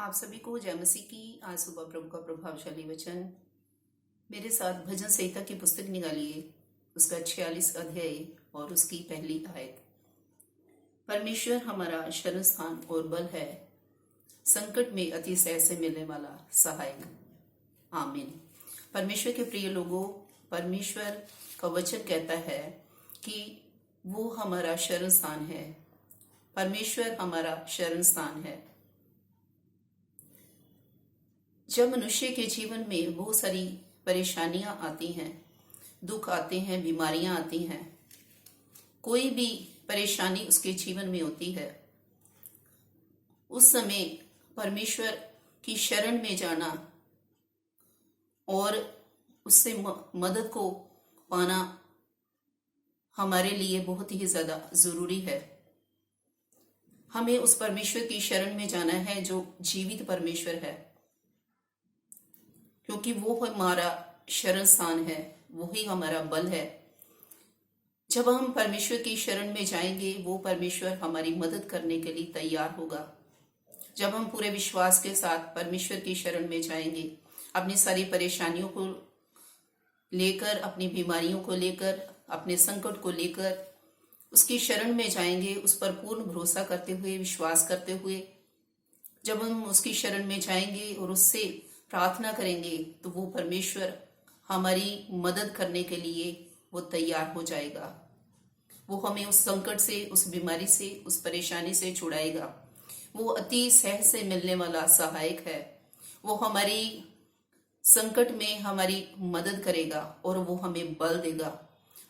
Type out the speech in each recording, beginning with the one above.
आप सभी को जय मसीह की। आज सुबह प्रभु का प्रभावशाली वचन मेरे साथ भजन संहिता की पुस्तक निकालिए, उसका 46 अध्याय और उसकी पहली आयत। परमेश्वर हमारा शरण स्थान और बल है, संकट में अतिशय से मिलने वाला सहायक। आमीन। परमेश्वर के प्रिय लोगों, परमेश्वर का वचन कहता है कि वो हमारा शरण स्थान है। परमेश्वर हमारा शरण स्थान है। जब मनुष्य के जीवन में बहुत सारी परेशानियां आती हैं, दुख आते हैं, बीमारियां आती हैं, कोई भी परेशानी उसके जीवन में होती है, उस समय परमेश्वर की शरण में जाना और उससे मदद को पाना हमारे लिए बहुत ही ज्यादा जरूरी है। हमें उस परमेश्वर की शरण में जाना है जो जीवित परमेश्वर है, क्योंकि वो हमारा शरण स्थान है, वही हमारा बल है। जब हम परमेश्वर की शरण में जाएंगे, वो परमेश्वर हमारी मदद करने के लिए तैयार होगा। जब हम पूरे विश्वास के साथ परमेश्वर की शरण में जाएंगे, अपनी सारी परेशानियों को लेकर, अपनी बीमारियों को लेकर, अपने संकट को लेकर उसकी शरण में जाएंगे, उस पर पूर्ण भरोसा करते हुए, विश्वास करते हुए जब हम उसकी शरण में जाएंगे और उससे प्रार्थना करेंगे, तो वो परमेश्वर हमारी मदद करने के लिए वो तैयार हो जाएगा। वो हमें उस संकट से, उस बीमारी से, उस परेशानी से छुड़ाएगा। वो अति सहज से मिलने वाला सहायक है। वो हमारी संकट में हमारी मदद करेगा और वो हमें बल देगा,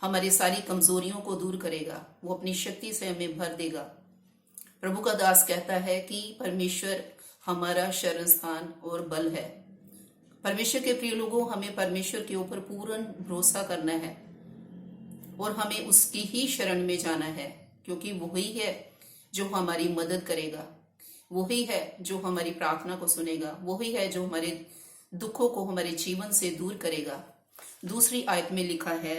हमारी सारी कमजोरियों को दूर करेगा, वो अपनी शक्ति से हमें भर देगा। प्रभु का दास कहता है कि परमेश्वर हमारा शरण स्थान और बल है। परमेश्वर के प्रिय लोगों, हमें परमेश्वर के ऊपर पूर्ण भरोसा करना है और हमें उसकी ही शरण में जाना है, क्योंकि वही है जो हमारी मदद करेगा, वही है जो हमारी प्रार्थना को सुनेगा, वही है जो हमारे दुखों को हमारे जीवन से दूर करेगा। दूसरी आयत में लिखा है,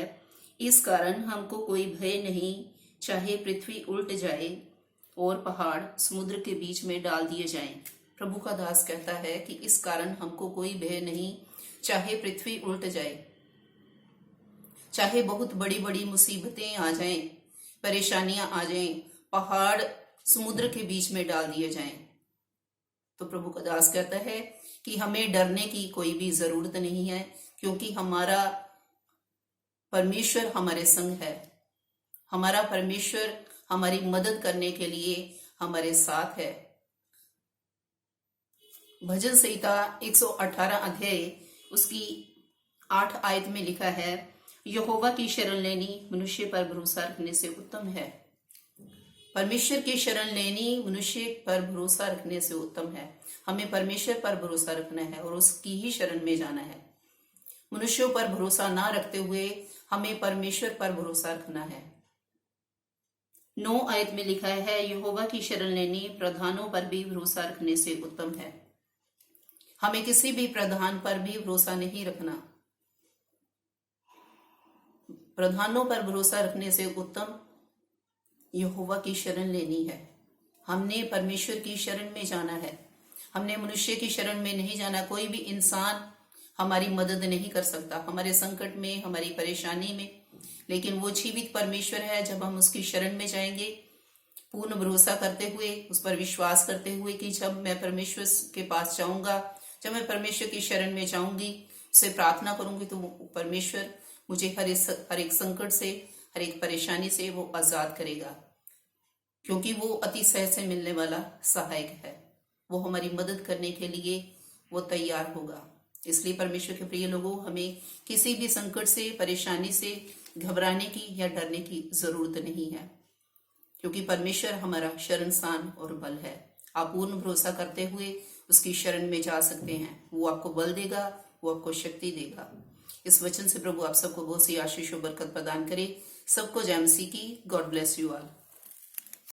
इस कारण हमको कोई भय नहीं, चाहे पृथ्वी उल्ट जाए और पहाड़ समुद्र के बीच में डाल दिए जाएं। प्रभु का दास कहता है कि इस कारण हमको कोई भय नहीं, चाहे पृथ्वी उल्ट जाए, चाहे बहुत बड़ी बड़ी मुसीबतें आ जाएं, परेशानियां आ जाएं, पहाड़ समुद्र के बीच में डाल दिए जाएं, तो प्रभु का दास कहता है कि हमें डरने की कोई भी जरूरत नहीं है, क्योंकि हमारा परमेश्वर हमारे संग है। हमारा परमेश्वर हमारी मदद करने के लिए हमारे साथ है। भजन संहिता 118 अध्याय उसकी 8 आयत में लिखा है, यहोवा की शरण लेनी मनुष्य पर भरोसा रखने से उत्तम है। परमेश्वर की शरण लेनी मनुष्य पर भरोसा रखने से उत्तम है। हमें परमेश्वर पर भरोसा रखना है और उसकी ही शरण में जाना है। मनुष्यों पर भरोसा ना रखते हुए हमें परमेश्वर पर भरोसा रखना है। 9 आयत में लिखा है, यहोवा की शरण लेनी प्रधानों पर भी भरोसा रखने से उत्तम है। हमें किसी भी प्रधान पर भी भरोसा नहीं रखना। प्रधानों पर भरोसा रखने से उत्तम यहोवा की शरण लेनी है। हमने परमेश्वर की शरण में जाना है, हमने मनुष्य की शरण में नहीं जाना। कोई भी इंसान हमारी मदद नहीं कर सकता हमारे संकट में, हमारी परेशानी में, लेकिन वो जीवित परमेश्वर है। जब हम उसकी शरण में जाएंगे, पूर्ण भरोसा करते हुए, उस पर विश्वास करते हुए कि जब मैं परमेश्वर के पास जाऊंगा, जब मैं परमेश्वर की शरण में जाऊंगी, उससे प्रार्थना करूंगी, तो परमेश्वर मुझे हर एक संकट से, हर एक परेशानी से वो आजाद करेगा, क्योंकि वो अति सहज से मिलने वाला सहायक है। वो हमारी मदद करने के लिए वो तैयार होगा। इसलिए परमेश्वर के प्रिय लोगों, हमें किसी भी संकट से, परेशानी से घबराने की या डरने की जरूरत नहीं है, क्योंकि परमेश्वर हमारा शरण स्थान और बल है। आप पूर्ण भरोसा करते हुए उसकी शरण में जा सकते हैं। वो आपको बल देगा, वो आपको शक्ति देगा। इस वचन से प्रभु आप सबको बहुत सी आशीष और बरकत प्रदान करे। सबको जय मसीह की। God bless you all.